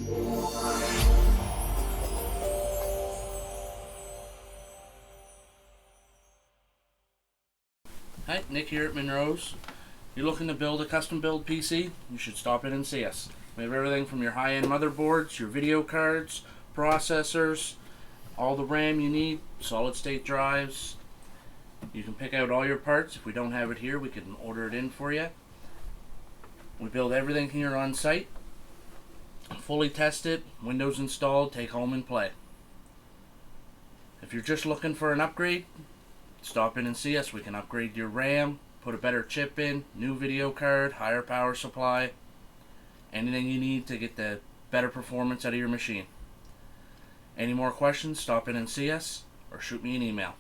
Hi, Nick here at Munro's. You're looking to build a custom build PC? You should stop in and see us. We have everything from your high-end motherboards, your video cards, processors, all the RAM you need, solid state drives. You can pick out all your parts. If we don't have it here, we can order it in for you. We build everything here on site. Fully tested, Windows installed, take home and play. If you're just looking for an upgrade, stop in and see us. We can upgrade your RAM, put a better chip in, new video card, higher power supply, anything you need to get the better performance out of your machine. Any more questions, stop in and see us or shoot me an email.